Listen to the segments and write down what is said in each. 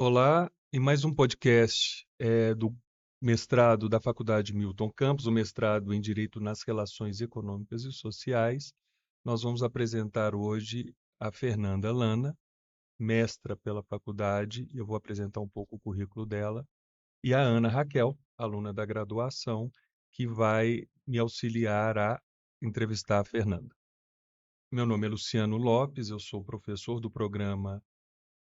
Olá, em mais um podcast do mestrado da Faculdade Milton Campos, o mestrado em Direito nas Relações Econômicas e Sociais. Nós vamos apresentar hoje a Fernanda Lana, mestra pela faculdade, e eu vou apresentar um pouco o currículo dela, e a Ana Raquel, aluna da graduação, que vai me auxiliar a entrevistar a Fernanda. Meu nome é Luciano Lopes, eu sou professor do programa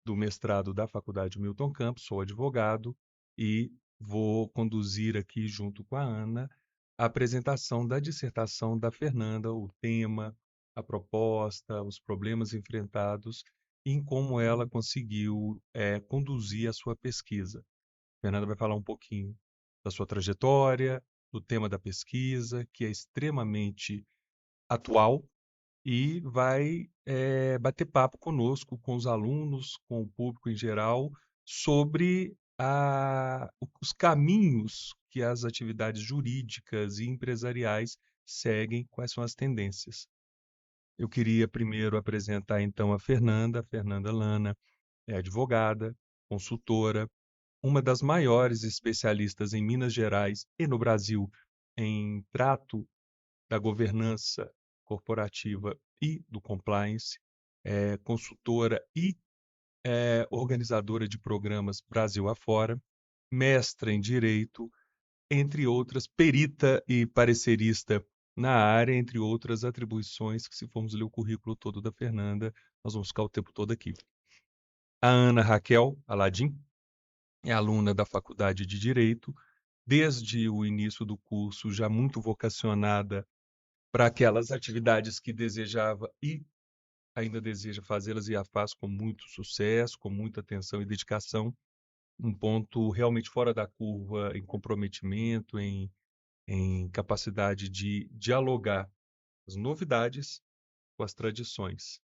do mestrado da Faculdade Milton Campos, sou advogado e vou conduzir aqui, junto com a Ana, a apresentação da dissertação da Fernanda, o tema, a proposta, os problemas enfrentados e em como ela conseguiu conduzir a sua pesquisa. A Fernanda vai falar um pouquinho da sua trajetória, do tema da pesquisa, que é extremamente atual, e vai bater papo conosco, com os alunos, com o público em geral, sobre os caminhos que as atividades jurídicas e empresariais seguem, quais são as tendências. Eu queria primeiro apresentar então a Fernanda Lana é advogada, consultora, uma das maiores especialistas em Minas Gerais e no Brasil em trato da governança corporativa e do compliance, consultora e organizadora de programas Brasil afora, mestra em Direito, entre outras, perita e parecerista na área, entre outras atribuições, que se formos ler o currículo todo da Fernanda, nós vamos ficar o tempo todo aqui. A Ana Raquel Aladim é aluna da Faculdade de Direito, desde o início do curso, já muito vocacionada para aquelas atividades que desejava e ainda deseja fazê-las e a faz com muito sucesso, com muita atenção e dedicação, um ponto realmente fora da curva em comprometimento, em capacidade de dialogar as novidades com as tradições.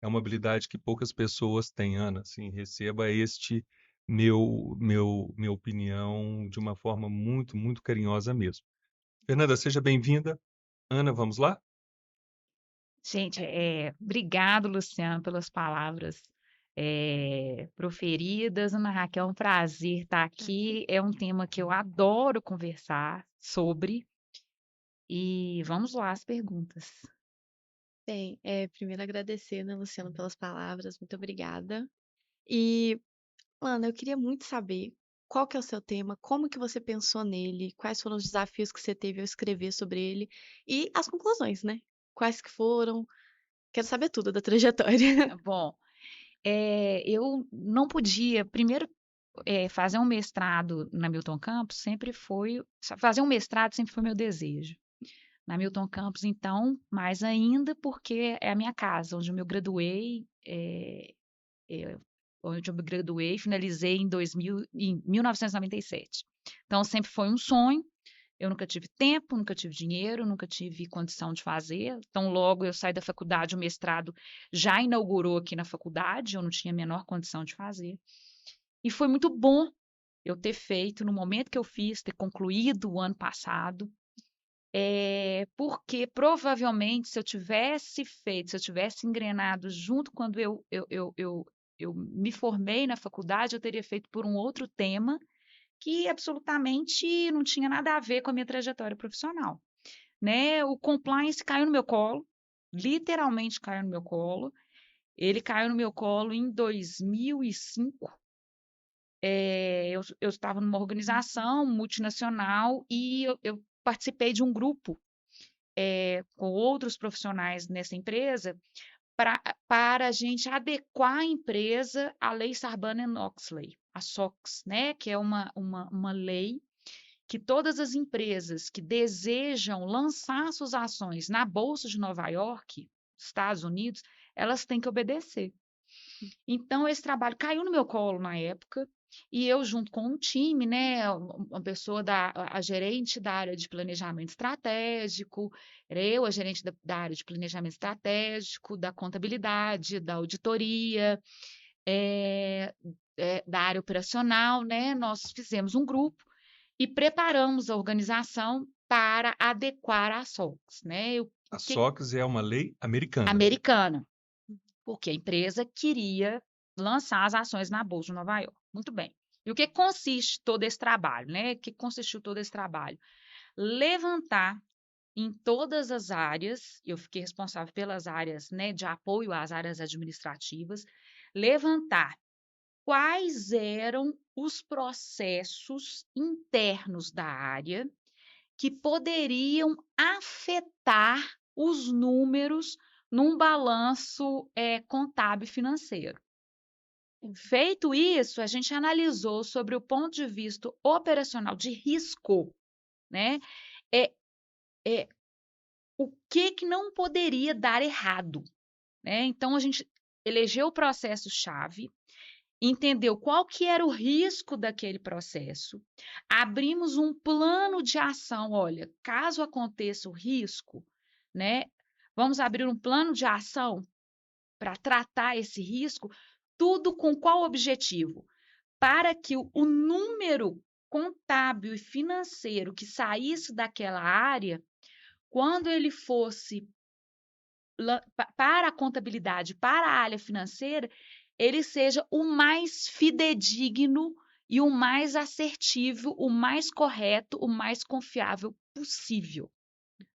É uma habilidade que poucas pessoas têm, Ana. Assim, receba minha opinião de uma forma muito, muito carinhosa mesmo. Fernanda, seja bem-vinda. Ana, vamos lá? Gente, obrigado, Luciano, pelas palavras proferidas. Ana Raquel, é um prazer estar aqui. É um tema que eu adoro conversar sobre. E vamos lá, as perguntas. Bem, primeiro agradecer, né, Luciano, pelas palavras, muito obrigada. E, Ana, eu queria muito saber qual que é o seu tema, como que você pensou nele, quais foram os desafios que você teve ao escrever sobre ele e as conclusões, né? Quais que foram? Quero saber tudo da trajetória. Bom, eu não podia, primeiro, fazer um mestrado na Milton Campos sempre foi, fazer um mestrado sempre foi meu desejo. Na Milton Campos, então, mais ainda porque é a minha casa, onde eu me graduei, onde eu me graduei, finalizei em 1997. Então, sempre foi um sonho. Eu nunca tive tempo, nunca tive dinheiro, nunca tive condição de fazer. Então, logo eu saí da faculdade, o mestrado já inaugurou aqui na faculdade, eu não tinha a menor condição de fazer. E foi muito bom eu ter feito no momento que eu fiz, ter concluído o ano passado, porque provavelmente se eu tivesse feito, se eu tivesse engrenado junto quando eu me formei na faculdade, eu teria feito por um outro tema que absolutamente não tinha nada a ver com a minha trajetória profissional, né? O compliance caiu no meu colo, literalmente caiu no meu colo. Ele caiu no meu colo em 2005. Eu estava numa organização multinacional e eu participei de um grupo com outros profissionais nessa empresa para a gente adequar a empresa à lei Sarbanes-Oxley, a SOX, né? Que é uma lei que todas as empresas que desejam lançar suas ações na Bolsa de Nova York, Estados Unidos, elas têm que obedecer. Então, esse trabalho caiu no meu colo na época, e eu, junto com um time, né, uma pessoa, a gerente da área de planejamento estratégico, era eu, a gerente da área de planejamento estratégico, da contabilidade, da auditoria, da área operacional, né, nós fizemos um grupo e preparamos a organização para adequar a SOX, né? A SOX é uma lei americana. Americana, porque a empresa queria lançar as ações na Bolsa de Nova York. Muito bem. E o que consiste todo esse trabalho, né? O que consistiu todo esse trabalho? Levantar em todas as áreas, eu fiquei responsável pelas áreas, né, de apoio às áreas administrativas, levantar quais eram os processos internos da área que poderiam afetar os números num balanço contábil e financeiro. Feito isso, a gente analisou sobre o ponto de vista operacional de risco, né? O que não poderia dar errado, né? Então, a gente elegeu o processo-chave, entendeu qual que era o risco daquele processo, abrimos um plano de ação, olha, caso aconteça o risco, né? Vamos abrir um plano de ação para tratar esse risco, tudo com qual objetivo? Para que o número contábil e financeiro que saísse daquela área, quando ele fosse para a contabilidade, para a área financeira, ele seja o mais fidedigno e o mais assertivo, o mais correto, o mais confiável possível,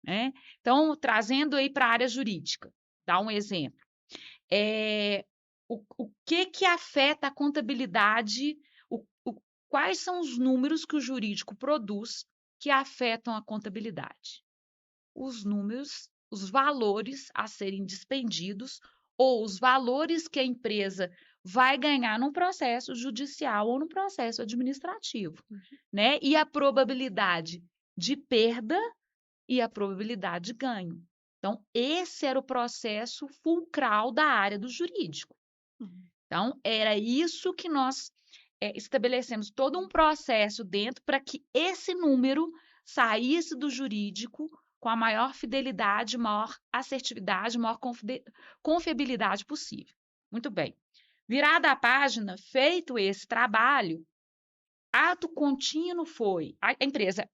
né? Então, trazendo aí para a área jurídica, dá um exemplo. O que afeta a contabilidade? Quais são os números que o jurídico produz que afetam a contabilidade? Os números, os valores a serem dispendidos ou os valores que a empresa vai ganhar num processo judicial ou no processo administrativo, né? E a probabilidade de perda e a probabilidade de ganho. Então, esse era o processo fulcral da área do jurídico. Então, era isso que nós estabelecemos todo um processo dentro para que esse número saísse do jurídico com a maior fidelidade, maior assertividade, maior confiabilidade possível. Muito bem. Virada a página, feito esse trabalho, ato contínuo foi a empresa,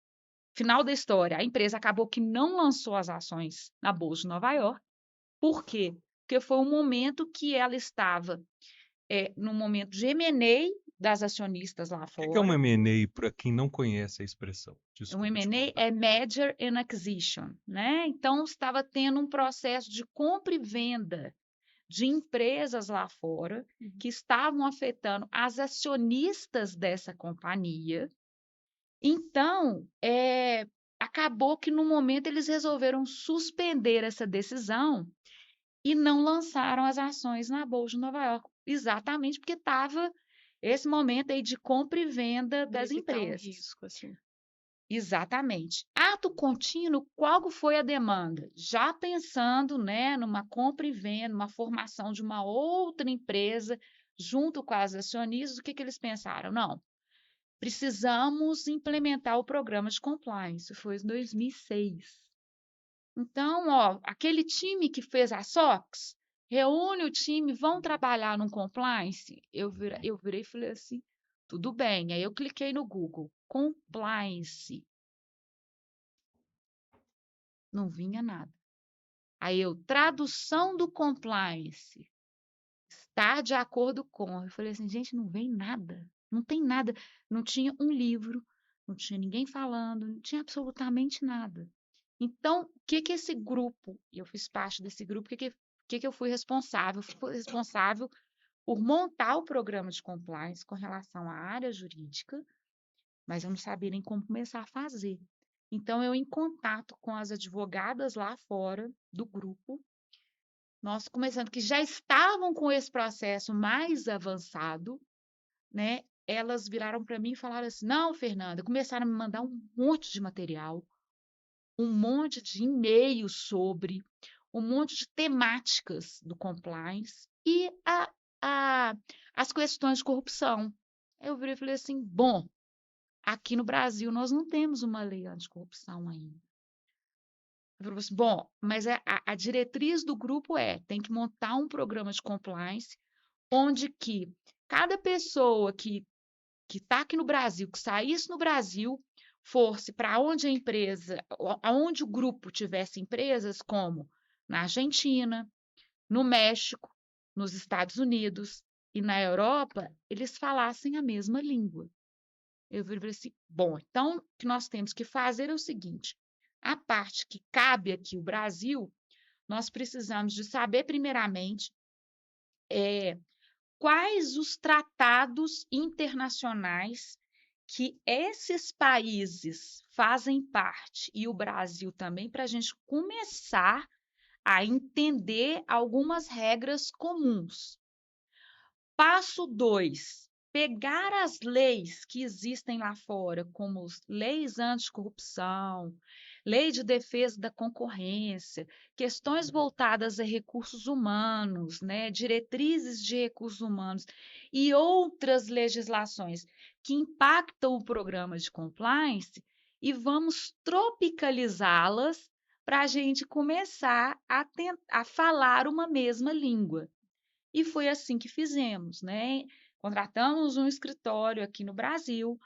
final da história, a empresa acabou que não lançou as ações na Bolsa de Nova York. Por quê? Porque foi um momento que ela estava no momento de M&A das acionistas lá O que é fora. um M&A para quem não conhece a expressão? Um M&A é Merger and Acquisition, né? Então, estava tendo um processo de compra e venda de empresas lá fora que estavam afetando as acionistas dessa companhia. Então, acabou que no momento eles resolveram suspender essa decisão e não lançaram as ações na Bolsa de Nova York, exatamente porque estava esse momento aí de compra e venda das empresas. Risco, assim. Exatamente. Ato contínuo, qual foi a demanda? Já pensando, né, numa compra e venda, numa formação de uma outra empresa junto com as acionistas, o que eles pensaram? Não, precisamos implementar o programa de compliance. Isso foi em 2006. Então, aquele time que fez a SOX, reúne o time, vão trabalhar no compliance. Eu virei e falei assim, tudo bem. Aí eu cliquei no Google, compliance. Não vinha nada. Aí tradução do compliance. Está de acordo com. Eu falei assim, gente, não vem nada. Não tem nada. Não tinha um livro, não tinha ninguém falando, não tinha absolutamente nada. Então, o que esse grupo, eu fiz parte desse grupo, o que eu fui responsável? Fui responsável por montar o programa de compliance com relação à área jurídica, mas eu não sabia nem como começar a fazer. Então, eu, em contato com as advogadas lá fora do grupo, nós começando, que já estavam com esse processo mais avançado, né? Elas viraram para mim e falaram assim: não, Fernanda, começaram a me mandar um monte de material, um monte de e-mails sobre, um monte de temáticas do compliance e as questões de corrupção. Eu virei e falei assim: bom, aqui no Brasil nós não temos uma lei anticorrupção ainda. Eu falei assim, bom, mas a diretriz do grupo tem que montar um programa de compliance onde que cada pessoa que está aqui no Brasil, que saísse no Brasil, fosse para onde a empresa, aonde o grupo tivesse empresas, como na Argentina, no México, nos Estados Unidos, e na Europa eles falassem a mesma língua. Eu falei assim, bom, então o que nós temos que fazer é o seguinte, a parte que cabe aqui o Brasil, nós precisamos de saber primeiramente quais os tratados internacionais que esses países fazem parte, e o Brasil também, para a gente começar a entender algumas regras comuns. Passo 2, pegar as leis que existem lá fora, como leis anticorrupção, lei de defesa da concorrência, questões voltadas a recursos humanos, né, diretrizes de recursos humanos e outras legislações que impactam o programa de compliance e vamos tropicalizá-las para a gente começar a falar uma mesma língua. E foi assim que fizemos, né? Contratamos um escritório aqui no Brasil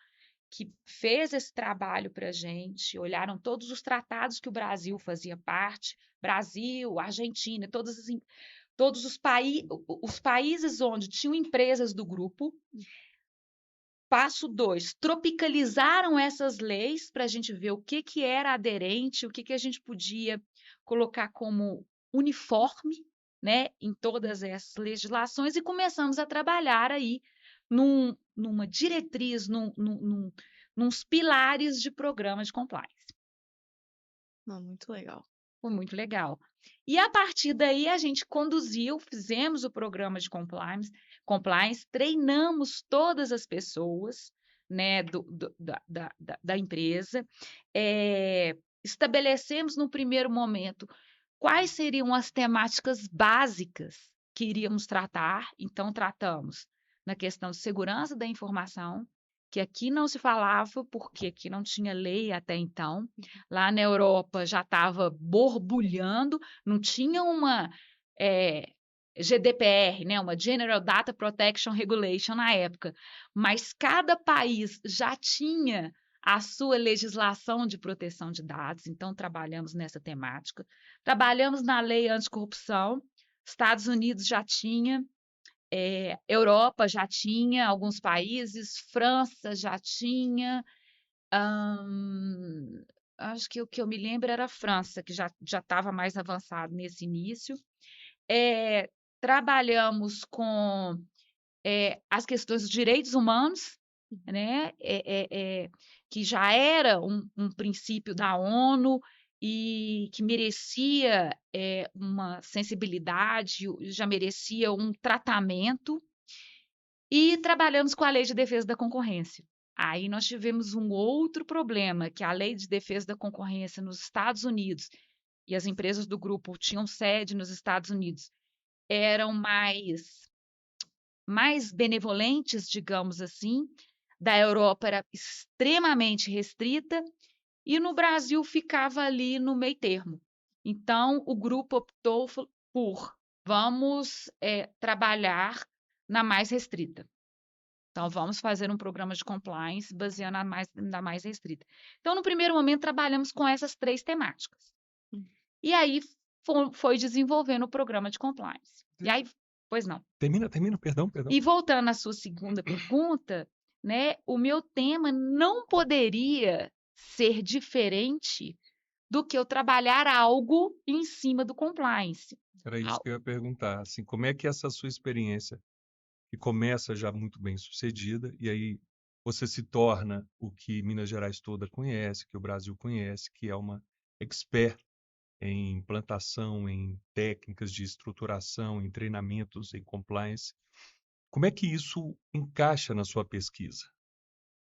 que fez esse trabalho para a gente, olharam todos os tratados que o Brasil fazia parte, Brasil, Argentina, todos os países onde tinham empresas do grupo. Passo 2, tropicalizaram essas leis para a gente ver o que era aderente, o que a gente podia colocar como uniforme, né, em todas essas legislações e começamos a trabalhar aí numa diretriz, nos pilares de programa de compliance. Não, muito legal. Foi muito legal. E a partir daí a gente conduziu, fizemos o programa de compliance, treinamos todas as pessoas, né, da empresa, estabelecemos no primeiro momento quais seriam as temáticas básicas que iríamos tratar. Então, tratamos na questão de segurança da informação, que aqui não se falava, porque aqui não tinha lei até então. Lá na Europa já estava borbulhando, não tinha uma GDPR, né, uma General Data Protection Regulation na época, mas cada país já tinha a sua legislação de proteção de dados, então trabalhamos nessa temática. Trabalhamos na lei anticorrupção, Estados Unidos já tinha, Europa já tinha, alguns países, França já tinha, acho que o que eu me lembro era a França, que já estava mais avançado nesse início. Trabalhamos com as questões dos direitos humanos, né? Que já era um princípio da ONU e que merecia uma sensibilidade, já merecia um tratamento. E trabalhamos com a Lei de Defesa da Concorrência. Aí nós tivemos um outro problema, que a Lei de Defesa da Concorrência nos Estados Unidos, e as empresas do grupo tinham sede nos Estados Unidos, eram mais benevolentes, digamos assim, da Europa era extremamente restrita, e no Brasil ficava ali no meio termo. Então, o grupo optou por vamos trabalhar na mais restrita. Então, vamos fazer um programa de compliance baseando na mais restrita. Então, no primeiro momento, trabalhamos com essas 3 temáticas. E aí, foi desenvolvendo o programa de compliance. E aí, pois não. Termina, perdão. E voltando à sua segunda pergunta, né, o meu tema não poderia ser diferente do que eu trabalhar algo em cima do compliance. Era isso que eu ia perguntar, assim, como é que essa sua experiência, que começa já muito bem sucedida, e aí você se torna o que Minas Gerais toda conhece, que o Brasil conhece, que é uma expert em implantação, em técnicas de estruturação, em treinamentos, em compliance. Como é que isso encaixa na sua pesquisa?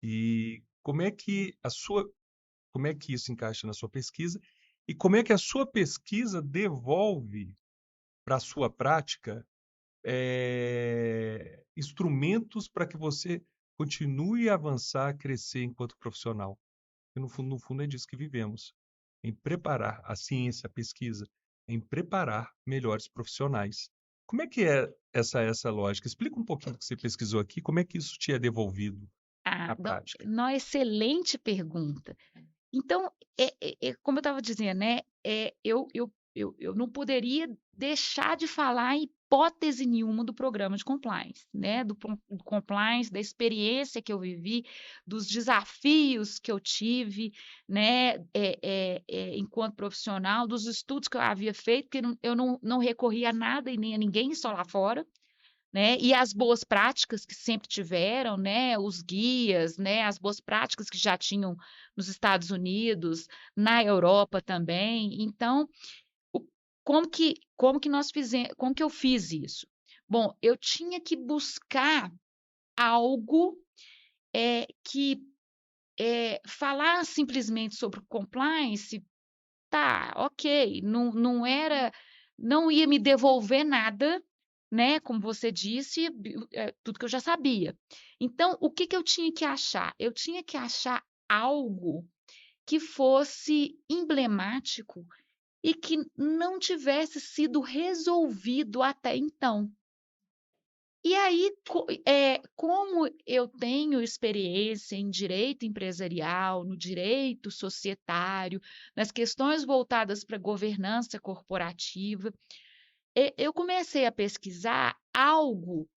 E como é que isso encaixa na sua pesquisa? E como é que a sua pesquisa devolve para a sua prática instrumentos para que você continue a avançar, a crescer enquanto profissional? E no fundo é disso que vivemos, em preparar a ciência, a pesquisa, em preparar melhores profissionais. Como é que é essa lógica? Explica um pouquinho do que você pesquisou aqui, como é que isso te é devolvido na prática? Excelente pergunta. Então, como eu estava dizendo, né, eu não poderia deixar de falar em hipótese nenhuma do programa de compliance, né? Do compliance, da experiência que eu vivi, dos desafios que eu tive, né? Enquanto profissional, dos estudos que eu havia feito, porque eu não recorri a nada e nem a ninguém só lá fora, né? E as boas práticas que sempre tiveram, né? Os guias, né? As boas práticas que já tinham nos Estados Unidos, na Europa também. Então, como que nós fizemos, como que eu fiz isso? Bom, eu tinha que buscar algo que falar simplesmente sobre compliance, tá, ok, não ia me devolver nada, né? Como você disse, tudo que eu já sabia. Então, o que eu tinha que achar? Eu tinha que achar algo que fosse emblemático e que não tivesse sido resolvido até então. E aí, como eu tenho experiência em direito empresarial, no direito societário, nas questões voltadas para governança corporativa, eu comecei a pesquisar algo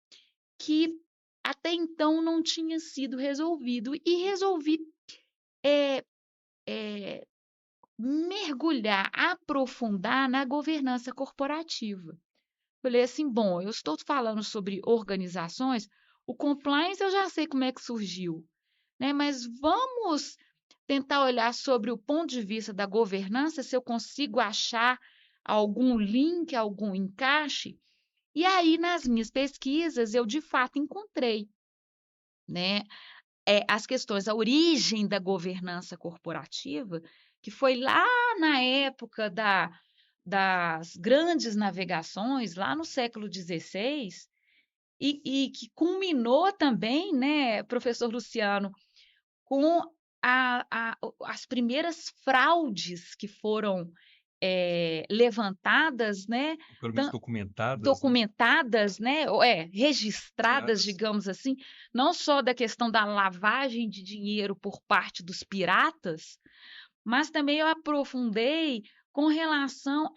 que até então não tinha sido resolvido e resolvi mergulhar, aprofundar na governança corporativa. Falei assim, bom, eu estou falando sobre organizações, o compliance eu já sei como é que surgiu, né? Mas vamos tentar olhar sobre o ponto de vista da governança, se eu consigo achar algum link, algum encaixe. E aí, nas minhas pesquisas, eu de fato encontrei, né, as questões, a origem da governança corporativa, que foi lá na época das grandes navegações, lá no século XVI, e que culminou também, né, professor Luciano, com as primeiras fraudes que foram levantadas, né, Pelo menos documentadas, né? documentadas, né, ou registradas, Registradas. digamos assim, não só da questão da lavagem de dinheiro por parte dos piratas, mas também eu aprofundei com relação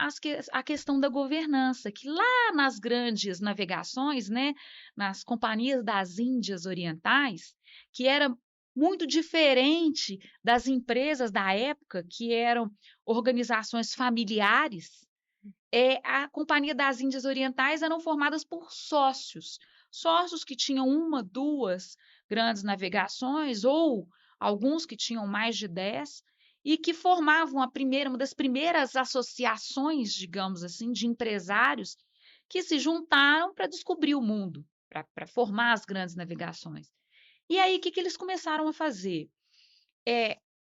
à questão da governança, que lá nas grandes navegações, né, nas companhias das Índias Orientais, que era muito diferente das empresas da época, que eram organizações familiares, a Companhia das Índias Orientais eram formadas por sócios que tinham uma, duas grandes navegações, ou alguns que tinham mais de 10, e que formavam uma das primeiras associações, digamos assim, de empresários que se juntaram para descobrir o mundo, para formar as grandes navegações. E aí, o que eles começaram a fazer?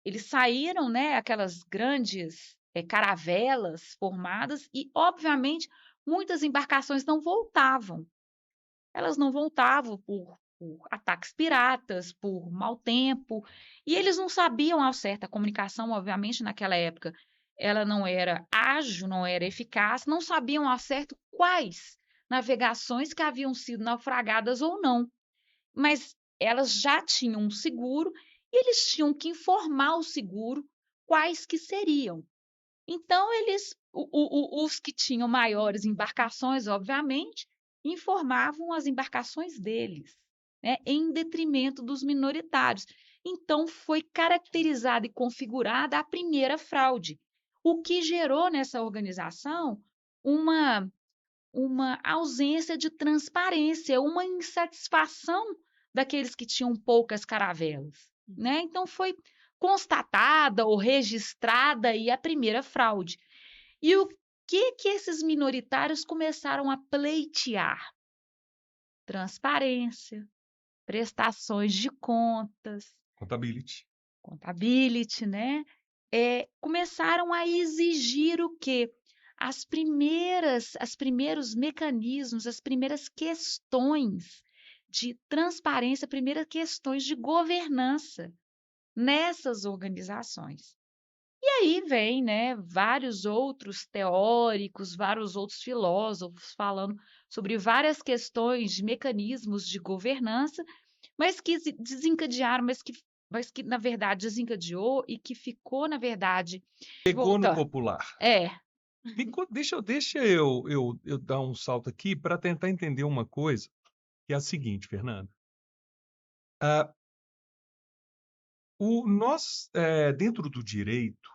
Eles saíram, né, aquelas grandes caravelas formadas e, obviamente, muitas embarcações não voltavam. Elas não voltavam por ataques piratas, por mau tempo, e eles não sabiam ao certo. A comunicação, obviamente, naquela época, ela não era ágil, não era eficaz, não sabiam ao certo quais navegações que haviam sido naufragadas ou não. Mas elas já tinham um seguro e eles tinham que informar o seguro quais que seriam. Então, os que tinham maiores embarcações, obviamente, informavam as embarcações deles, né, em detrimento dos minoritários. Então, foi caracterizada e configurada a primeira fraude, o que gerou nessa organização uma ausência de transparência, uma insatisfação daqueles que tinham poucas caravelas, né? Então foi constatada ou registrada aí a primeira fraude. E o que esses minoritários começaram a pleitear? Transparência, prestações de contas, contability, né? Começaram a exigir o quê? Os primeiros mecanismos, as primeiras questões de transparência, primeiras questões de governança nessas organizações. E aí vem, né, vários outros teóricos, vários outros filósofos falando sobre várias questões de mecanismos de governança, mas que desencadearam, mas que na verdade desencadeou e que ficou, na verdade, Pegou no popular. Deixa eu dar um salto aqui para tentar entender uma coisa, que é a seguinte, Fernanda. Ah, dentro do direito,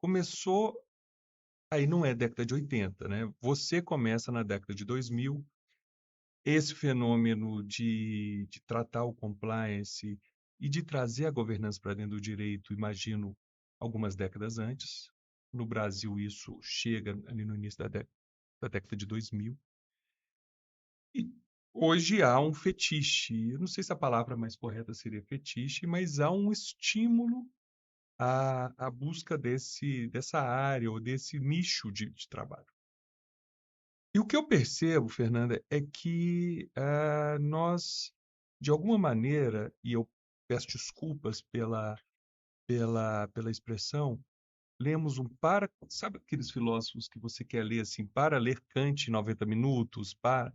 começou, aí não é década de 80, né? Você começa na década de 2000, esse fenômeno de tratar o compliance e de trazer a governança para dentro do direito, imagino, algumas décadas antes. No Brasil, isso chega ali no início da década de 2000. E hoje há um fetiche, eu não sei se a palavra mais correta seria fetiche, mas há um estímulo à busca dessa área ou desse nicho de trabalho. E o que eu percebo, Fernanda, é que nós, de alguma maneira, e eu peço desculpas pela expressão, lemos sabe aqueles filósofos que você quer ler assim, para ler Kant em 90 minutos, para.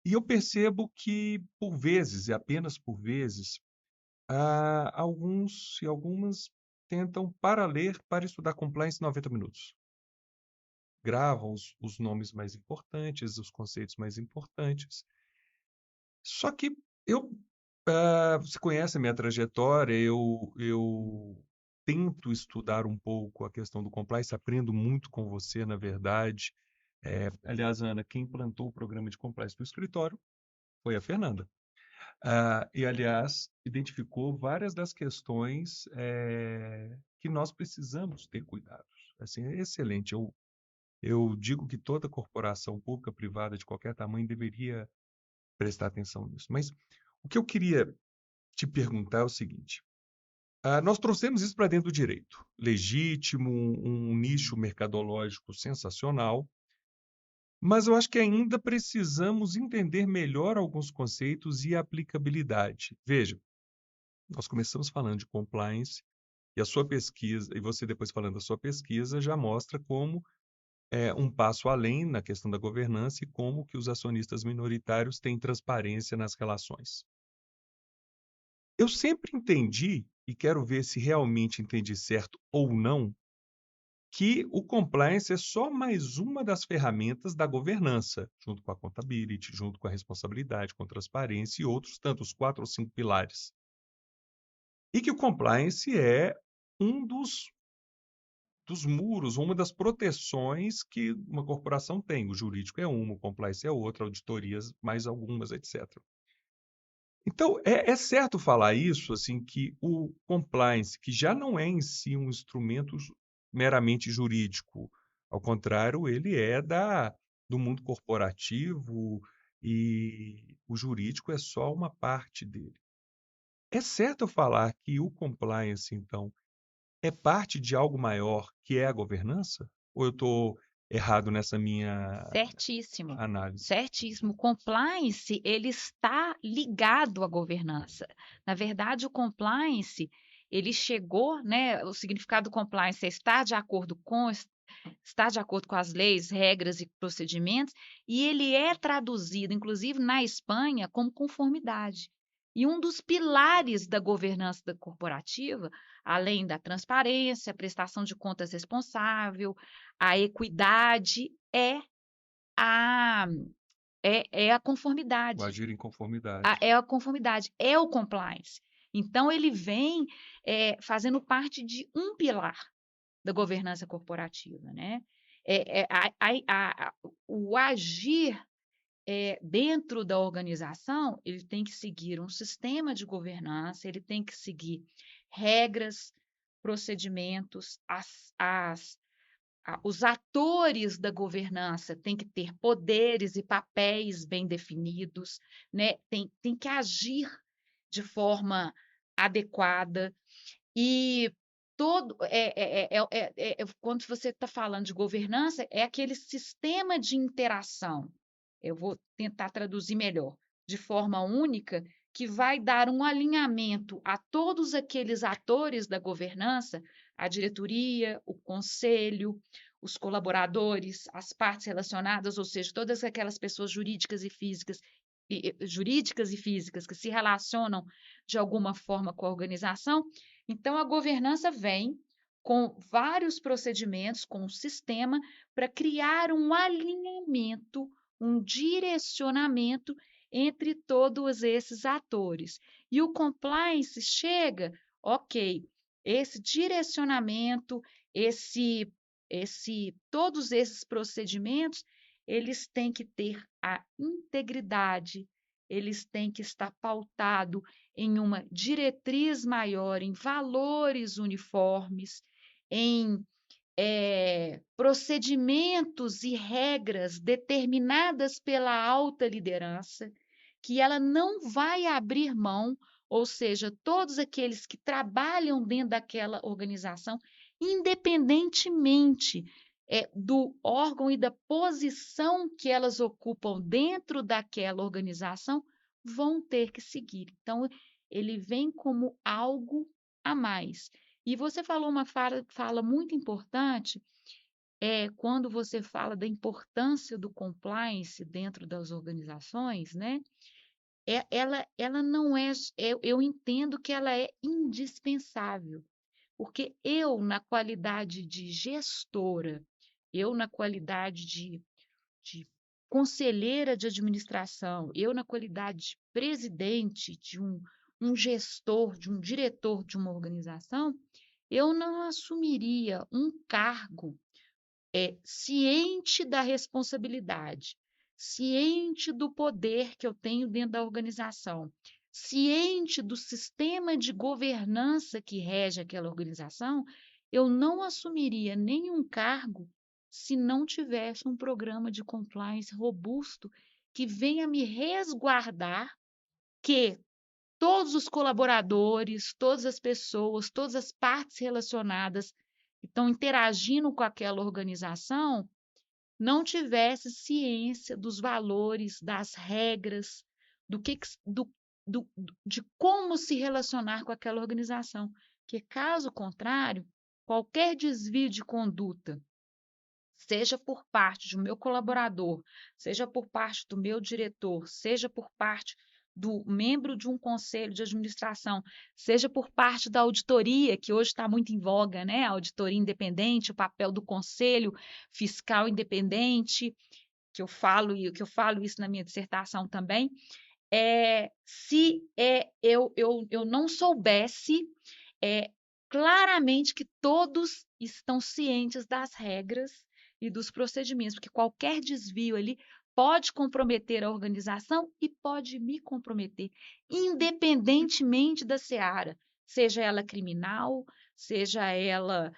E eu percebo que, por vezes, e apenas por vezes, alguns e algumas tentam para ler, para estudar compliance em 90 minutos. Gravam os nomes mais importantes, os conceitos mais importantes. Só que você conhece a minha trajetória, eu tento estudar um pouco a questão do compliance, aprendo muito com você, na verdade. Aliás, Ana, quem implantou o programa de compliance do escritório foi a Fernanda. E, aliás, identificou várias das questões que nós precisamos ter cuidados. Assim, é excelente. Eu digo que toda corporação pública, privada, de qualquer tamanho, deveria prestar atenção nisso. Mas o que eu queria te perguntar é o seguinte. Nós trouxemos isso para dentro do direito. Legítimo, um nicho mercadológico sensacional, mas eu acho que ainda precisamos entender melhor alguns conceitos e aplicabilidade. Veja, nós começamos falando de compliance e a sua pesquisa, e você depois falando da sua pesquisa, já mostra como é um passo além na questão da governança e como que os acionistas minoritários têm transparência nas relações. Eu sempre entendi, e quero ver se realmente entendi certo ou não, que o compliance é só mais uma das ferramentas da governança, junto com a accountability, junto com a responsabilidade, com transparência e outros tantos 4 ou 5 pilares. E que o compliance é um dos muros, uma das proteções que uma corporação tem. O jurídico é uma, o compliance é outra, auditorias mais algumas, etc. Então, é certo falar isso, assim, que o compliance, que já não é em si um instrumento meramente jurídico, ao contrário, ele é do mundo corporativo e o jurídico é só uma parte dele. É certo eu falar que o compliance, então, é parte de algo maior que é a governança? Ou eu estou errado nessa minha Certíssimo, análise? certíssimo. O compliance, ele está ligado à governança. Na verdade, o compliance, ele chegou, né? O significado do compliance é estar de acordo com as leis, regras e procedimentos, e ele é traduzido, inclusive na Espanha, como conformidade. E um dos pilares da governança corporativa, além da transparência, a prestação de contas responsável, a equidade, a, a O conformidade. agir em conformidade. É a conformidade, é o compliance. Então, ele vem fazendo parte de um pilar da governança corporativa, né? O agir dentro da organização, ele tem que seguir um sistema de governança, ele tem que seguir regras, procedimentos, os atores da governança têm que ter poderes e papéis bem definidos, né? Tem que agir de forma adequada. E quando você está falando de governança, é aquele sistema de interação. Eu vou tentar traduzir melhor, de forma única, que vai dar um alinhamento a todos aqueles atores da governança, a diretoria, o conselho, os colaboradores, as partes relacionadas, ou seja, todas aquelas pessoas jurídicas e físicas que se relacionam de alguma forma com a organização. Então, a governança vem com vários procedimentos, com um sistema, para criar um alinhamento, um direcionamento entre todos esses atores. E o compliance chega, ok, esse direcionamento, todos esses procedimentos, eles têm que ter a integridade, eles têm que estar pautados em uma diretriz maior, em valores uniformes, em procedimentos e regras determinadas pela alta liderança, que ela não vai abrir mão, ou seja, todos aqueles que trabalham dentro daquela organização, independentemente do órgão e da posição que elas ocupam dentro daquela organização, vão ter que seguir. Então, ele vem como algo a mais. E você falou uma fala muito importante, quando você fala da importância do compliance dentro das organizações, né? Ela não é, eu entendo que ela é indispensável, porque eu, na qualidade de gestora, eu, na qualidade de conselheira de administração, eu, na qualidade de presidente de um gestor, de um diretor de uma organização, eu não assumiria um cargo ciente da responsabilidade, ciente do poder que eu tenho dentro da organização, ciente do sistema de governança que rege aquela organização, eu não assumiria nenhum cargo se não tivesse um programa de compliance robusto que venha me resguardar que todos os colaboradores, todas as pessoas, todas as partes relacionadas que estão interagindo com aquela organização não tivesse ciência dos valores, das regras, de como se relacionar com aquela organização. Porque, caso contrário, qualquer desvio de conduta, seja por parte do meu colaborador, seja por parte do meu diretor, seja por parte do membro de um conselho de administração, seja por parte da auditoria, que hoje está muito em voga, né? A auditoria independente, o papel do conselho fiscal independente, que eu falo isso na minha dissertação também. Se eu não soubesse claramente que todos estão cientes das regras e dos procedimentos, porque qualquer desvio ali pode comprometer a organização e pode me comprometer, independentemente da seara, seja ela criminal, seja ela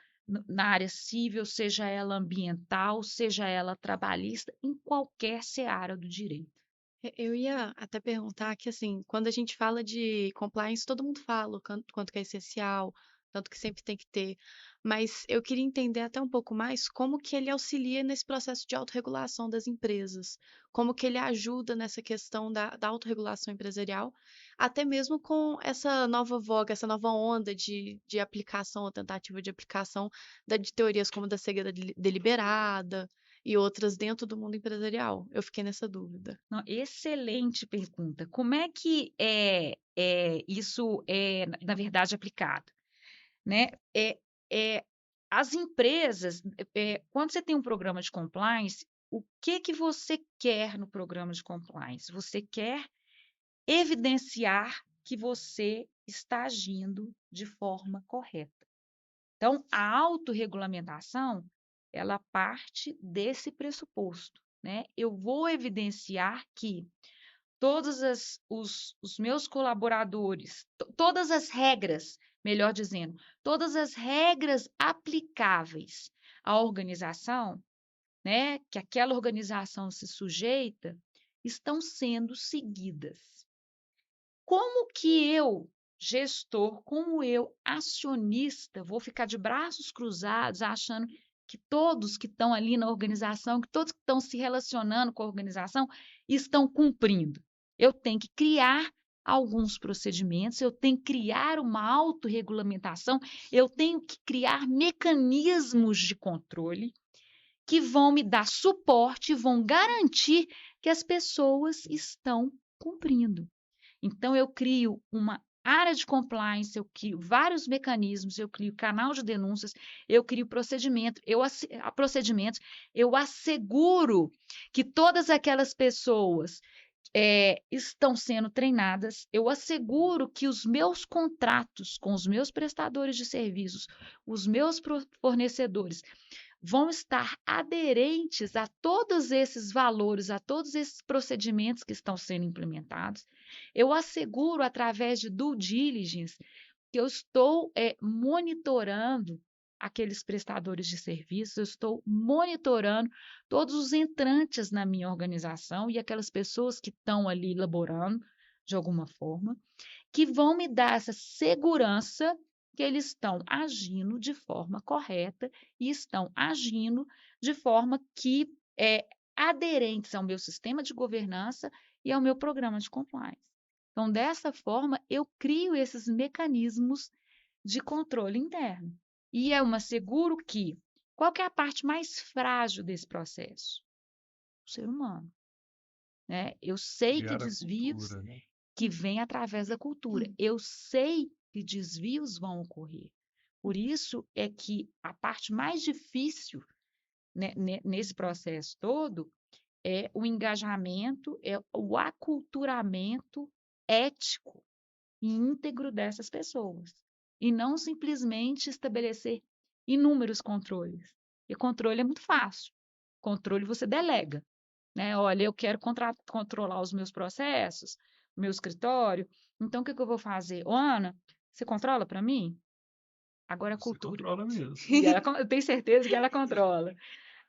na área civil, seja ela ambiental, seja ela trabalhista, em qualquer seara do direito. Eu ia até perguntar que, assim, quando a gente fala de compliance, todo mundo fala o quanto que é essencial, tanto que sempre tem que ter, mas eu queria entender até um pouco mais como que ele auxilia nesse processo de autorregulação das empresas, como que ele ajuda nessa questão da autorregulação empresarial, até mesmo com essa nova voga, essa nova onda de aplicação ou tentativa de aplicação de teorias como da cegueira deliberada e outras dentro do mundo empresarial. Eu fiquei nessa dúvida. Não, excelente pergunta. Como é que isso é, na verdade, aplicado? Né? As empresas, quando você tem um programa de compliance, o que você quer no programa de compliance? Você quer evidenciar que você está agindo de forma correta. Então, a autorregulamentação, ela parte desse pressuposto, né? Eu vou evidenciar que todos os meus colaboradores, todas as regras, melhor dizendo, todas as regras aplicáveis à organização, né, que aquela organização se sujeita, estão sendo seguidas. Como que eu, gestor, como eu, acionista, vou ficar de braços cruzados achando que todos que estão ali na organização, que todos que estão se relacionando com a organização estão cumprindo? Eu tenho que criar alguns procedimentos, eu tenho que criar uma autorregulamentação, eu tenho que criar mecanismos de controle que vão me dar suporte, vão garantir que as pessoas estão cumprindo. Então, eu crio uma área de compliance, eu crio vários mecanismos, eu crio canal de denúncias, eu crio procedimentos, eu asseguro que todas aquelas pessoas estão sendo treinadas, eu asseguro que os meus contratos com os meus prestadores de serviços, os meus fornecedores, vão estar aderentes a todos esses valores, a todos esses procedimentos que estão sendo implementados. Eu asseguro, através de due diligence, que eu estou monitorando aqueles prestadores de serviços, eu estou monitorando todos os entrantes na minha organização e aquelas pessoas que estão ali laborando de alguma forma, que vão me dar essa segurança que eles estão agindo de forma correta e estão agindo de forma que é aderentes ao meu sistema de governança e ao meu programa de compliance. Então, dessa forma, eu crio esses mecanismos de controle interno. E eu me asseguro que qual que é a parte mais frágil desse processo? O ser humano. Né? Eu sei que Criar a desvios cultura, né? que vêm através da cultura. Eu sei que desvios vão ocorrer. Por isso é que a parte mais difícil, né, nesse processo todo é o engajamento, é o aculturamento ético e íntegro dessas pessoas. E não simplesmente estabelecer inúmeros controles. E controle é muito fácil. Controle você delega. Né? Olha, eu quero controlar os meus processos, meu escritório. Então, o que eu vou fazer? Ô, Ana, você controla para mim? Agora a Você cultura. controla mesmo. E eu tenho certeza que ela controla. Olha o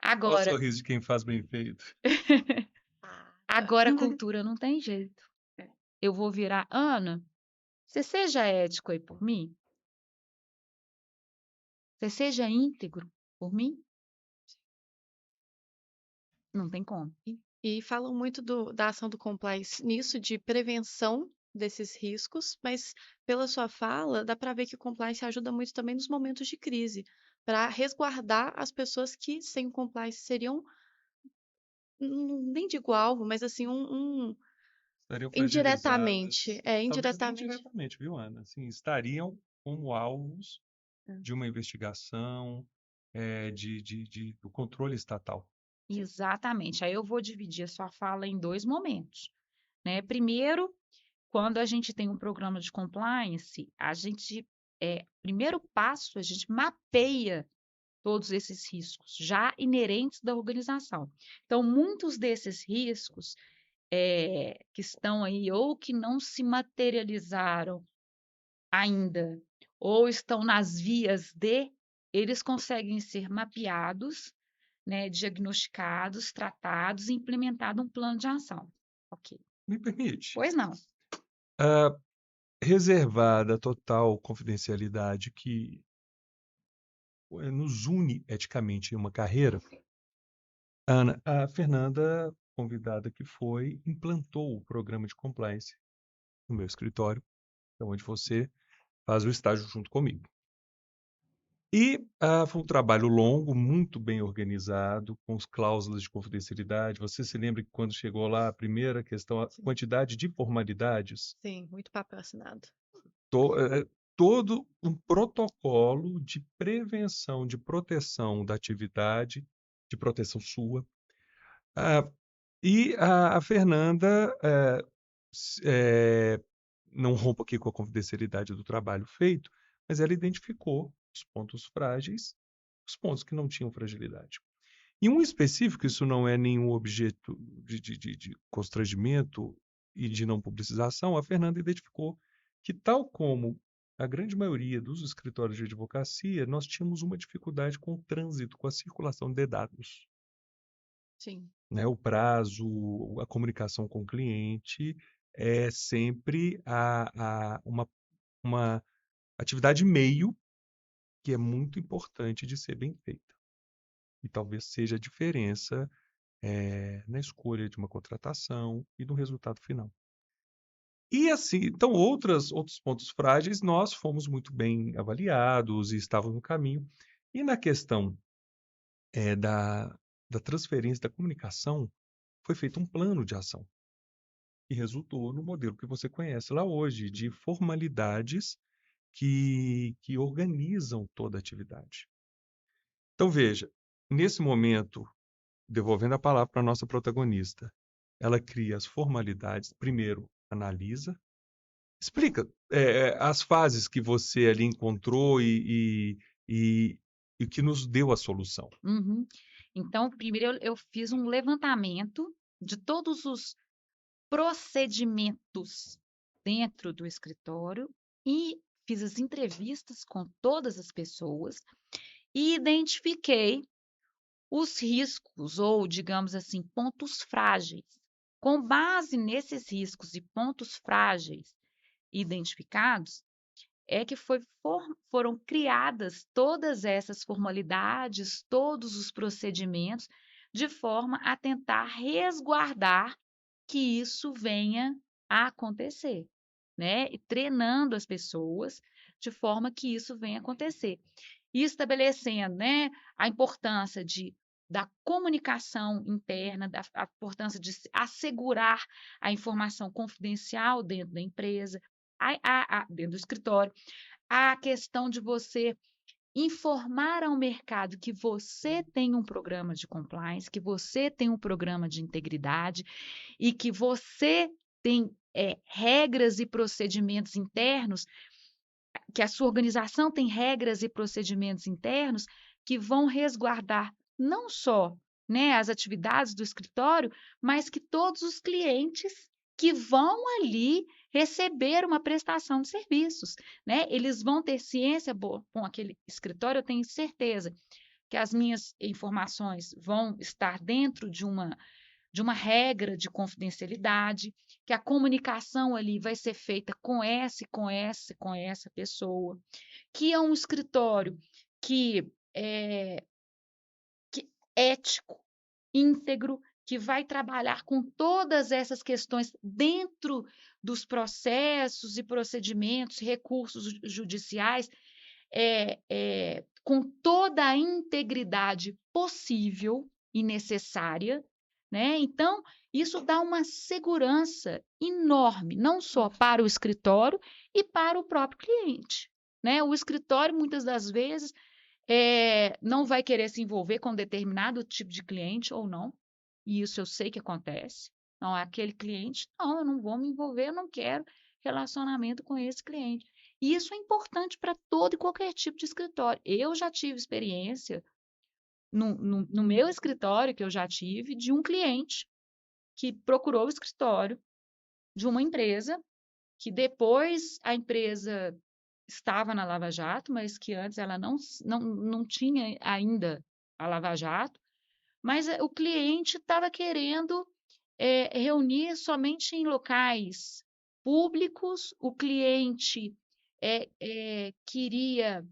Agora, sorriso de quem faz bem feito. agora a cultura não tem jeito. Eu vou virar, Ana, você seja ético aí por mim? Você seja íntegro por mim? Não tem como. E falam muito da ação do compliance nisso de prevenção desses riscos, mas pela sua fala, dá para ver que o compliance ajuda muito também nos momentos de crise, para resguardar as pessoas que sem o compliance seriam, nem digo alvo, mas assim, Estariam indiretamente, fragilizadas, talvez nem indiretamente. diretamente, viu, Ana? Assim, estariam como alvos É. de uma investigação, do controle estatal. Exatamente. Aí eu vou dividir a sua fala em dois momentos. Né? Primeiro, quando a gente tem um programa de compliance, primeiro passo, a gente mapeia todos esses riscos já inerentes da organização. Então, muitos desses riscos que estão aí ou que não se materializaram ainda, ou estão nas vias de, eles conseguem ser mapeados, né, diagnosticados, tratados e implementado um plano de ação. Ok. Me permite. Pois não. Reservada a total confidencialidade que nos une eticamente em uma carreira, Ana, a Fernanda, convidada que foi, implantou o programa de compliance no meu escritório, onde você faz o estágio junto comigo. E foi um trabalho longo, muito bem organizado, com as cláusulas de confidencialidade. Você se lembra que quando chegou lá, a primeira questão, a Sim. quantidade de formalidades? Sim, muito papel assinado. Todo um protocolo de prevenção, de proteção da atividade, de proteção sua. E a Fernanda não rompo aqui com a confidencialidade do trabalho feito, mas ela identificou os pontos frágeis, os pontos que não tinham fragilidade. Em um específico, isso não é nenhum objeto de constrangimento e de não publicização, a Fernanda identificou que, tal como a grande maioria dos escritórios de advocacia, nós tínhamos uma dificuldade com o trânsito, com a circulação de dados. Sim. Né? O prazo, a comunicação com o cliente é sempre uma atividade meio que é muito importante de ser bem feita. E talvez seja a diferença na escolha de uma contratação e no resultado final. E assim, então, outros pontos frágeis, nós fomos muito bem avaliados e estávamos no caminho. E na questão da transferência da comunicação, foi feito um plano de ação. e resultou no modelo que você conhece lá hoje, de formalidades que organizam toda a atividade. Então, veja, nesse momento, devolvendo a palavra para a nossa protagonista, ela cria as formalidades, primeiro analisa, explica as fases que você ali encontrou e, e que nos deu a solução. Uhum. Então, primeiro eu fiz um levantamento de todos os procedimentos dentro do escritório e fiz as entrevistas com todas as pessoas e identifiquei os riscos ou, digamos assim, pontos frágeis. Com base nesses riscos e pontos frágeis identificados, é que foram criadas todas essas formalidades, todos os procedimentos, de forma a tentar resguardar que isso venha a acontecer, né? E treinando as pessoas de forma que isso venha a acontecer. E estabelecendo, né, a importância da comunicação interna, a importância de assegurar a informação confidencial dentro da empresa, dentro do escritório, a questão de você informar ao mercado que você tem um programa de compliance, que você tem um programa de integridade e que você tem regras e procedimentos internos, que a sua organização tem regras e procedimentos internos que vão resguardar não só, né, as atividades do escritório, mas que todos os clientes que vão ali receber uma prestação de serviços, né? Eles vão ter ciência, bom, com aquele escritório, eu tenho certeza que as minhas informações vão estar dentro de uma regra de confidencialidade, que a comunicação ali vai ser feita com essa pessoa, que é um escritório que é ético, íntegro, que vai trabalhar com todas essas questões dentro dos processos e procedimentos, recursos judiciais, com toda a integridade possível e necessária, né? Então, isso dá uma segurança enorme, não só para o escritório e para o próprio cliente, né? O escritório, muitas das vezes, não vai querer se envolver com determinado tipo de cliente ou não, e isso eu sei que acontece. Não, é aquele cliente, não, eu não vou me envolver, eu não quero relacionamento com esse cliente. E isso é importante para todo e qualquer tipo de escritório. Eu já tive experiência no meu escritório, que eu já tive, de um cliente que procurou o escritório de uma empresa, que depois a empresa estava na Lava Jato, mas que antes ela não tinha ainda a Lava Jato, mas o cliente estava querendo reunir somente em locais públicos, o cliente queria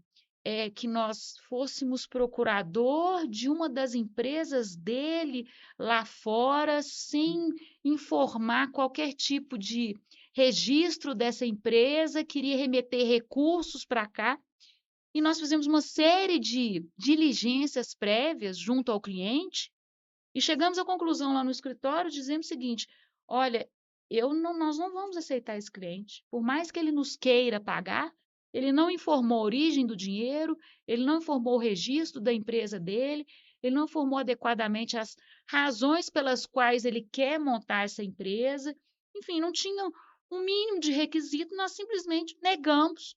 que nós fôssemos procurador de uma das empresas dele lá fora, sem informar qualquer tipo de registro dessa empresa, queria remeter recursos para cá. E nós fizemos uma série de diligências prévias junto ao cliente e chegamos à conclusão lá no escritório, dizendo o seguinte: olha, nós não vamos aceitar esse cliente. Por mais que ele nos queira pagar, ele não informou a origem do dinheiro, ele não informou o registro da empresa dele, ele não informou adequadamente as razões pelas quais ele quer montar essa empresa. Enfim, não tinha um mínimo de requisito, nós simplesmente negamos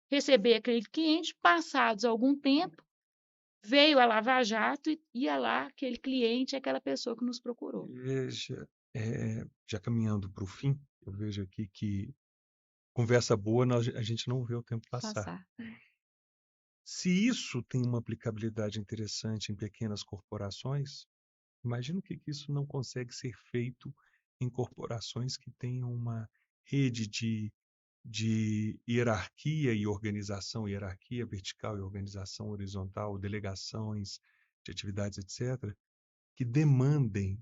receber aquele cliente. Passados algum tempo, veio a Lava Jato e ia lá aquele cliente, aquela pessoa que nos procurou. Veja, já caminhando para o fim, eu vejo aqui que conversa boa, a gente não vê o tempo passar. Passar. Se isso tem uma aplicabilidade interessante em pequenas corporações, imagina o que isso não consegue ser feito em corporações que tenham uma rede de hierarquia e organização, hierarquia vertical e organização horizontal, delegações de atividades, etc., que demandem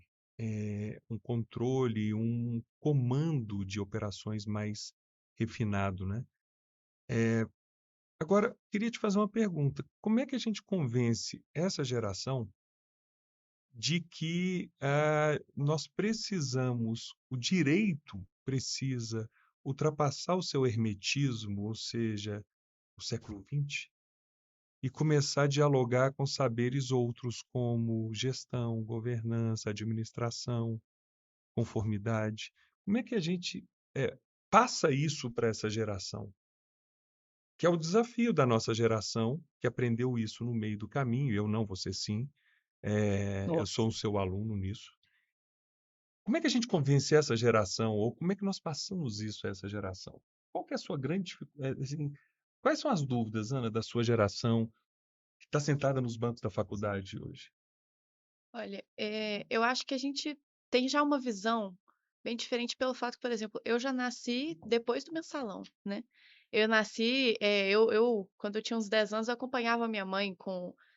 um controle, um comando de operações mais refinado, né? Agora, queria te fazer uma pergunta. Como é que a gente convence essa geração de que nós precisamos, o direito precisa ultrapassar o seu hermetismo, ou seja, o século XX, e começar a dialogar com saberes outros como gestão, governança, administração, conformidade. Como é que a gente passa isso para essa geração? Que é o desafio da nossa geração, que aprendeu isso no meio do caminho. Eu não, você sim. Eu sou Nossa. o seu aluno nisso. Como é que a gente convence essa geração, ou como é que nós passamos isso a essa geração? Qual que é a sua grande dificuldade? Assim, quais são as dúvidas, Ana, da sua geração que está sentada nos bancos da faculdade hoje? Olha, eu acho que a gente tem já uma visão bem diferente pelo fato que, por exemplo, eu já nasci depois do mensalão, né? Eu nasci, quando eu tinha uns 10 anos, eu acompanhava a minha mãe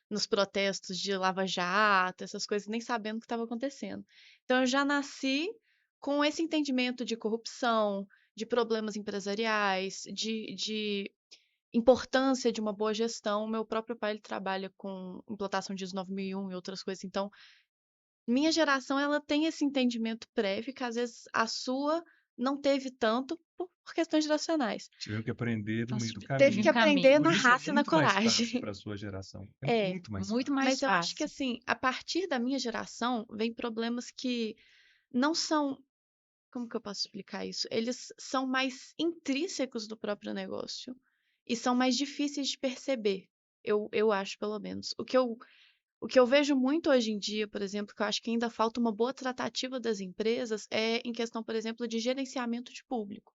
nos protestos de Lava Jato, essas coisas, nem sabendo o que estava acontecendo. Então, eu já nasci com esse entendimento de corrupção, de problemas empresariais, de importância de uma boa gestão. Meu próprio pai, ele trabalha com implantação de ISO 9001 e outras coisas, então minha geração, ela tem esse entendimento prévio que às vezes a sua não teve tanto por questões geracionais. Tivemos que aprender no Nós meio do Teve caminho. que um aprender caminho. na Por isso é raça e na muito mais fácil coragem. para a sua geração. É É, muito mais Muito fácil. mais mas eu acho que fácil. assim, a partir da minha geração, vem problemas que não são, como que eu posso explicar isso? Eles são mais intrínsecos do próprio negócio e são mais difíceis de perceber. Eu acho, pelo menos. O que eu vejo muito hoje em dia, por exemplo, que eu acho que ainda falta uma boa tratativa das empresas, é em questão, por exemplo, de gerenciamento de público.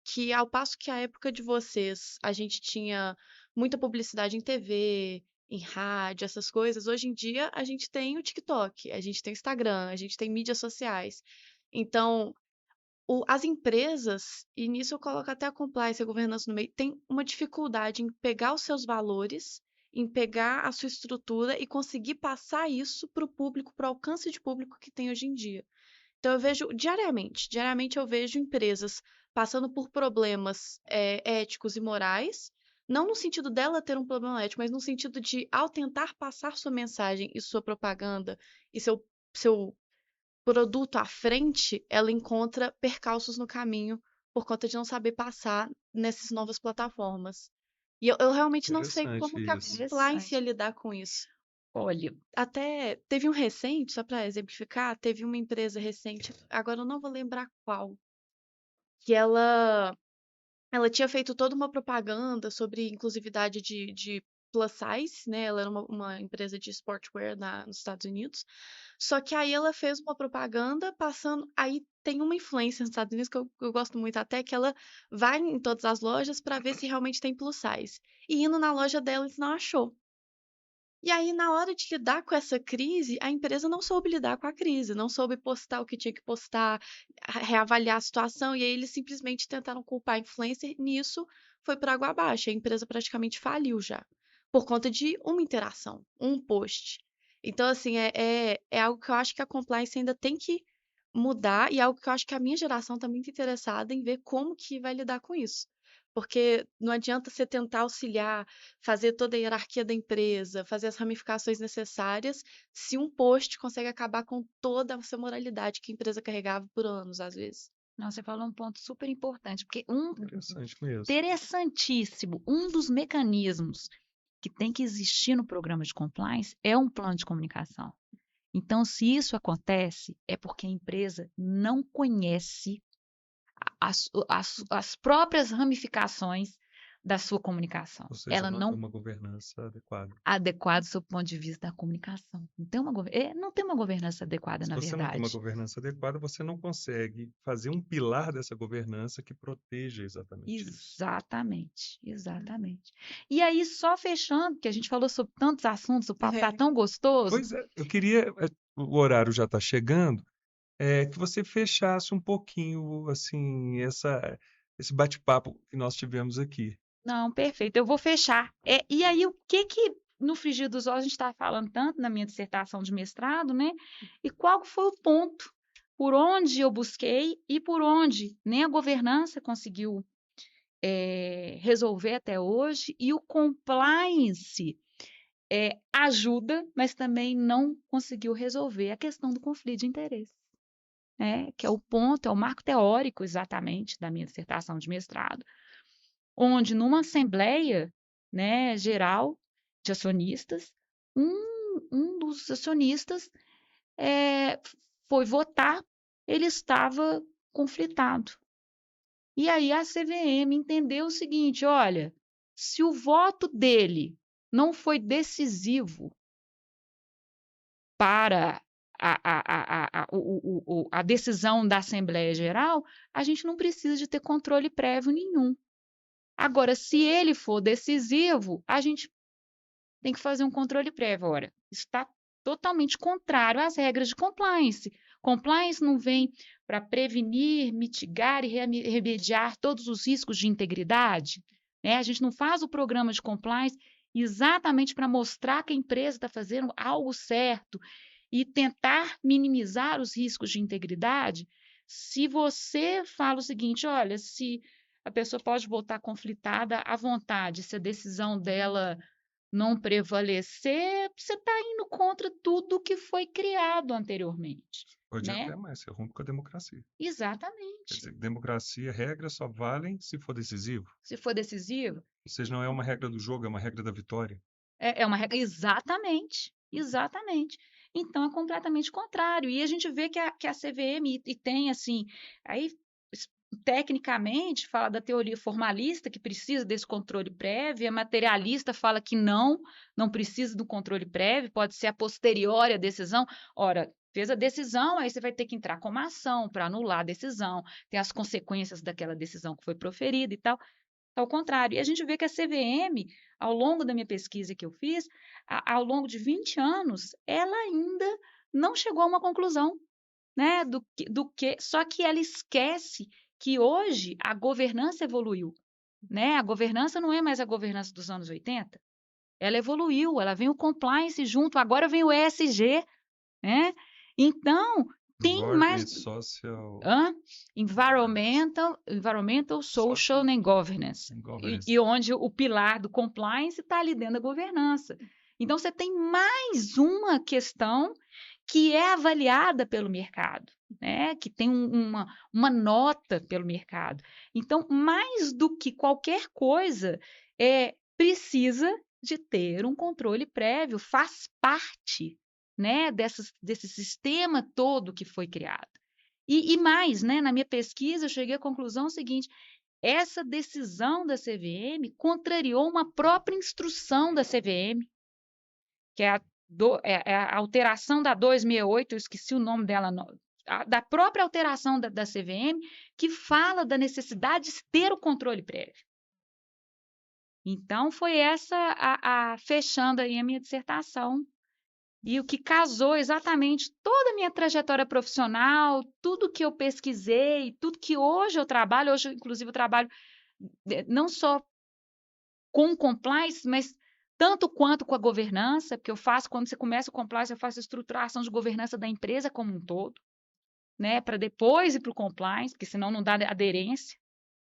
Que ao passo que a época de vocês a gente tinha muita publicidade em TV, em rádio, essas coisas, hoje em dia a gente tem o TikTok, a gente tem o Instagram, a gente tem mídias sociais. Então, as empresas, e nisso eu coloco até a compliance e a governança no meio, tem uma dificuldade em pegar os seus valores, em pegar a sua estrutura e conseguir passar isso para o público, para o alcance de público que tem hoje em dia. Então eu vejo diariamente eu vejo empresas passando por problemas éticos e morais, não no sentido dela ter um problema ético, mas no sentido de, ao tentar passar sua mensagem e sua propaganda e seu produto à frente, ela encontra percalços no caminho por conta de não saber passar nessas novas plataformas. E eu realmente não sei Interessante como que a isso. compliance ia Interessante. lidar com isso. Olha, Até teve um recente, só para exemplificar, teve uma empresa recente, agora eu não vou lembrar qual, que ela tinha feito toda uma propaganda sobre inclusividade de plus size, né? Ela era uma empresa de sportswear nos Estados Unidos. Só que aí ela fez uma propaganda passando. Aí tem uma influência nos Estados Unidos que eu gosto muito até, que ela vai em todas as lojas para ver se realmente tem plus size. E indo na loja dela, eles não achou. E aí, na hora de lidar com essa crise, a empresa não soube lidar com a crise, não soube postar o que tinha que postar, reavaliar a situação, e aí eles simplesmente tentaram culpar a influencer. Nisso, foi por água abaixo. A empresa praticamente faliu já, por conta de uma interação, um post. Então, assim, é algo que eu acho que a compliance ainda tem que mudar, e é algo que eu acho que a minha geração está muito interessada em ver como que vai lidar com isso. Porque não adianta você tentar auxiliar, fazer toda a hierarquia da empresa, fazer as ramificações necessárias, se um post consegue acabar com toda essa moralidade que a empresa carregava por anos, às vezes. não, você falou um ponto super importante, porque Interessante mesmo. interessantíssimo, um dos mecanismos que tem que existir no programa de compliance é um plano de comunicação. Então, se isso acontece, é porque a empresa não conhece as próprias ramificações da sua comunicação. Ou seja, Ela não tem não uma governança adequada. adequada do seu ponto de vista da comunicação. Não tem uma governança adequada, Se na você não tem uma verdade. governança adequada, você não consegue fazer um pilar dessa governança que proteja exatamente isso. Exatamente, exatamente. E aí, só fechando, que a gente falou sobre tantos assuntos, o papo tá tão gostoso. Pois é, eu queria, o horário já está chegando, que você fechasse um pouquinho, assim, esse bate-papo que nós tivemos aqui. Não, perfeito, eu vou fechar. E aí, o que no frigir dos ovos a gente está falando tanto na minha dissertação de mestrado, né? E qual foi o ponto por onde eu busquei e por onde nem a governança conseguiu resolver até hoje, e o compliance ajuda, mas também não conseguiu resolver a questão do conflito de interesse, né? Que é o ponto, é o marco teórico exatamente da minha dissertação de mestrado, onde numa assembleia, né, geral de acionistas, um dos acionistas foi votar, ele estava conflitado. E aí a CVM entendeu o seguinte: olha, se o voto dele não foi decisivo para a decisão da Assembleia Geral, a gente não precisa de ter controle prévio nenhum. Agora, se ele for decisivo, a gente tem que fazer um controle prévio. Ora, está totalmente contrário às regras de compliance. Compliance não vem para prevenir, mitigar e remediar todos os riscos de integridade, né? A gente não faz o programa de compliance exatamente para mostrar que a empresa está fazendo algo certo e tentar minimizar os riscos de integridade. Se você fala o seguinte, olha, se a pessoa pode voltar conflitada à vontade, se a decisão dela não prevalecer, você está indo contra tudo que foi criado anteriormente, Pode né? até mais, você rompe com a democracia. Quer Exatamente. dizer, democracia, regras só valem se for decisivo. Se for decisivo, Ou seja, não é uma regra do jogo, é uma regra da vitória. é uma regra. Exatamente. Exatamente. Então é completamente contrário. E a gente vê que a CVM e tem assim, aí tecnicamente fala da teoria formalista que precisa desse controle prévio, a materialista fala que não precisa do controle prévio, pode ser a posteriori a decisão. Ora, fez a decisão, aí você vai ter que entrar com uma ação para anular a decisão, tem as consequências daquela decisão que foi proferida e tal. Ao contrário, e a gente vê que a CVM, ao longo da minha pesquisa que eu fiz, ao longo de 20 anos, ela ainda não chegou a uma conclusão, né, só que ela esquece que hoje a governança evoluiu, né? A governança não é mais a governança dos anos 80. Ela evoluiu, ela vem o compliance junto, agora vem o ESG, né? Então, tem mais Social environmental, social and governance. and governance. E onde o pilar do compliance está ali dentro da governança. Então, você tem mais uma questão que é avaliada pelo mercado, né? Que tem uma nota pelo mercado. Então, mais do que qualquer coisa, precisa de ter um controle prévio, faz parte, né, desse sistema todo que foi criado. E mais, né, na minha pesquisa, eu cheguei à conclusão seguinte: essa decisão da CVM contrariou uma própria instrução da CVM, que é a alteração da 268, eu esqueci o nome dela, da própria alteração da CVM, que fala da necessidade de ter o controle prévio. Então, foi essa fechando aí a minha dissertação. E o que casou exatamente toda a minha trajetória profissional, tudo que eu pesquisei, tudo que hoje eu trabalho, hoje, inclusive, eu trabalho não só com compliance, mas tanto quanto com a governança, porque quando você começa o compliance, eu faço a estruturação de governança da empresa como um todo, né, para depois ir para o compliance, porque senão não dá aderência,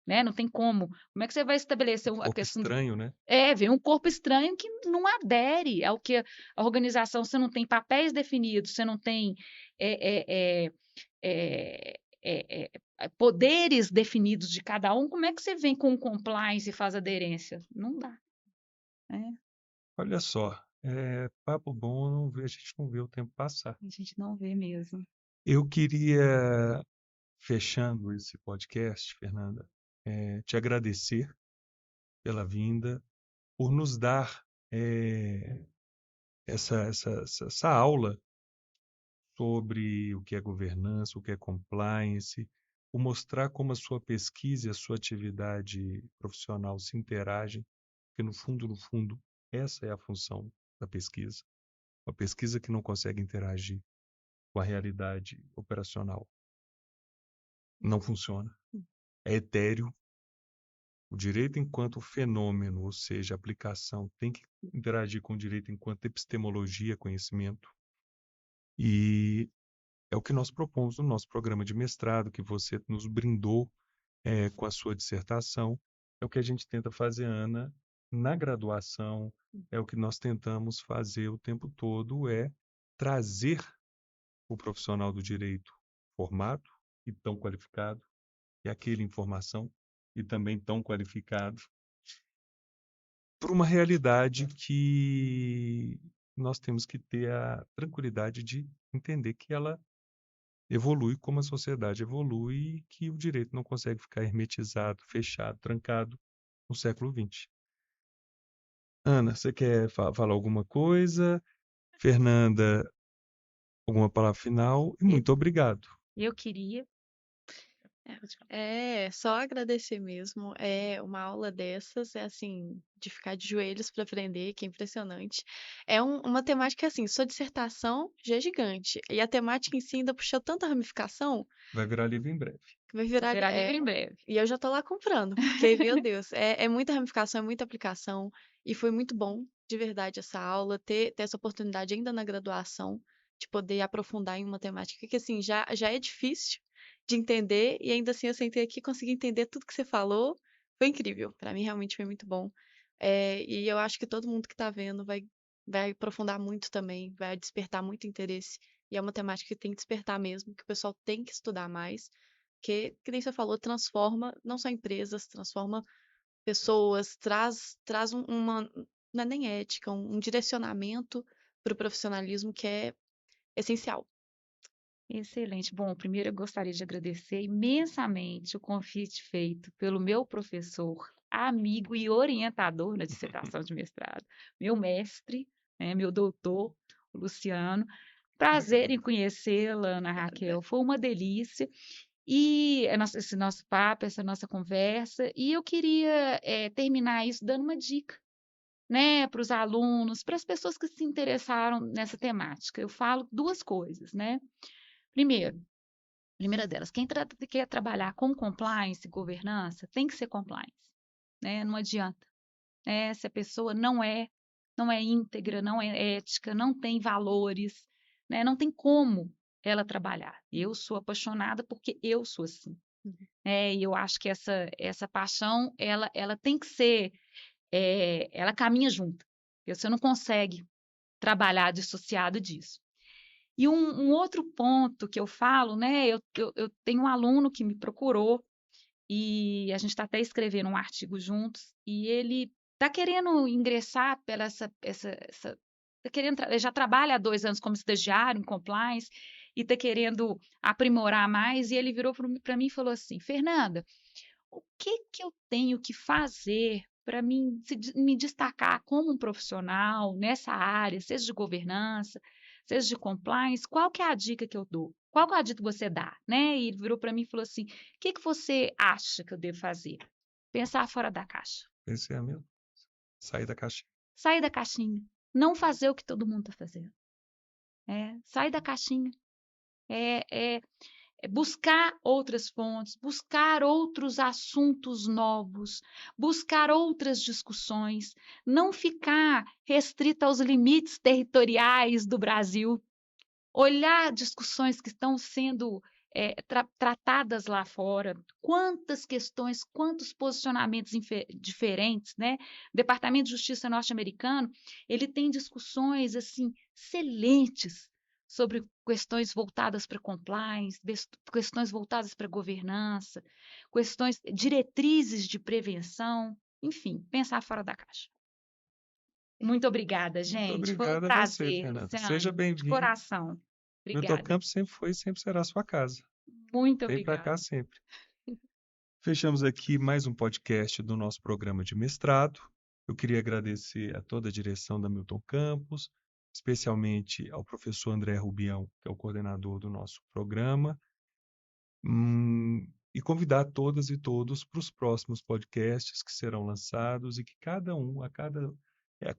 né, não tem como. Como é que você vai estabelecer a questão estranho, né? vem um corpo estranho que não adere ao que a organização, você não tem papéis definidos, você não tem poderes definidos de cada um, como é que você vem com o compliance e faz aderência? Não dá. Né? Olha só, papo bom, a gente não vê o tempo passar. A gente não vê mesmo. Eu queria, fechando esse podcast, Fernanda, te agradecer pela vinda, por nos dar essa aula sobre o que é governança, o que é compliance, por mostrar como a sua pesquisa e a sua atividade profissional se interagem, porque no fundo, essa é a função da pesquisa. Uma pesquisa que não consegue interagir com a realidade operacional não funciona. É etéreo. O direito enquanto fenômeno, ou seja, aplicação, tem que interagir com o direito enquanto epistemologia, conhecimento. E é o que nós propomos no nosso programa de mestrado, que você nos brindou com a sua dissertação. É o que a gente tenta fazer, Ana, na graduação, é o que nós tentamos fazer o tempo todo, é trazer o profissional do direito formado e tão qualificado, e aquele em formação e também tão qualificado, para uma realidade que nós temos que ter a tranquilidade de entender que ela evolui como a sociedade evolui e que o direito não consegue ficar hermetizado, fechado, trancado no século XX. Ana, você quer falar alguma coisa? Fernanda, alguma palavra final? E muito obrigado. Eu queria. Só agradecer mesmo. Uma aula dessas é assim, de ficar de joelhos para aprender, que é impressionante. Uma temática assim, sua dissertação já é gigante. E a temática em si ainda puxou tanta ramificação Vai virar livro em breve. que vai virar. Verá livre em breve. E eu já tô lá comprando, porque, meu Deus, é muita ramificação, é muita aplicação. E foi muito bom, de verdade, essa aula, ter essa oportunidade ainda na graduação, de poder aprofundar em uma temática que, assim, já é difícil de entender, e ainda assim eu sentei aqui e consegui entender tudo que você falou. Foi incrível, para mim realmente foi muito bom. E eu acho que todo mundo que tá vendo vai aprofundar muito também, vai despertar muito interesse. E é uma temática que tem que despertar mesmo, que o pessoal tem que estudar mais, que nem você falou, transforma não só empresas, transforma pessoas, traz uma, não é nem ética, um direcionamento para o profissionalismo que é essencial. Excelente. Bom, primeiro eu gostaria de agradecer imensamente o convite feito pelo meu professor, amigo e orientador na dissertação de mestrado, meu mestre, né, meu doutor, o Luciano. Prazer em conhecê-la, Ana Raquel. Foi uma delícia. E esse nosso papo, essa nossa conversa. E eu queria terminar isso dando uma dica, né, para os alunos, para as pessoas que se interessaram nessa temática. Eu falo duas coisas, né? Primeira delas, quem quer trabalhar com compliance e governança tem que ser compliance, né? Não adianta, né? Se a pessoa não é íntegra, não é ética, não tem valores, né? Não tem como ela trabalhar. Eu sou apaixonada porque eu sou assim, né? E eu acho que essa paixão ela tem que ser, ela caminha junto. Você não consegue trabalhar dissociado disso. E um outro ponto que eu falo, né? Eu tenho um aluno que me procurou e a gente está até escrevendo um artigo juntos e ele está querendo ingressar pela tá querendo, ele já trabalha há 2 anos como estagiário em compliance e está querendo aprimorar mais e ele virou para mim e falou assim, Fernanda, o que eu tenho que fazer para me destacar como um profissional nessa área, seja de governança, seja de compliance, qual que é a dica que eu dou? Qual que é a dica que você dá, né? E ele virou para mim e falou assim, o que você acha que eu devo fazer? Pensar fora da caixa. Esse é mesmo. Sair da caixinha. Sair da caixinha. Não fazer o que todo mundo está fazendo. Sair da caixinha. É buscar outras fontes, buscar outros assuntos novos, buscar outras discussões, não ficar restrito aos limites territoriais do Brasil, olhar discussões que estão sendo tratadas lá fora, quantas questões, quantos posicionamentos diferentes, né? O Departamento de Justiça norte-americano, ele tem discussões assim excelentes sobre questões voltadas para compliance, questões voltadas para governança, questões, diretrizes de prevenção, enfim, pensar fora da caixa. Muito obrigada, gente. Muito Foi um obrigado a você, prazer, Fernanda. Luciano, Seja de bem-vindo. coração. Milton Obrigada. Campos sempre foi e sempre será sua casa. Muito Vem para cá obrigada. sempre. Fechamos aqui mais um podcast do nosso programa de mestrado. Eu queria agradecer a toda a direção da Milton Campos, especialmente ao professor André Rubião, que é o coordenador do nosso programa, e convidar todas e todos para os próximos podcasts que serão lançados e que cada um,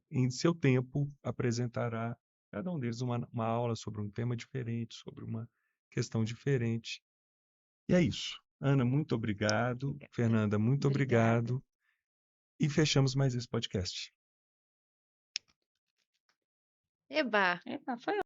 em seu tempo, apresentará, cada um deles, uma aula sobre um tema diferente, sobre uma questão diferente. E é isso. Ana, muito obrigado. Obrigada. Fernanda, muito Obrigada. obrigado. E fechamos mais esse podcast. Eba! Foi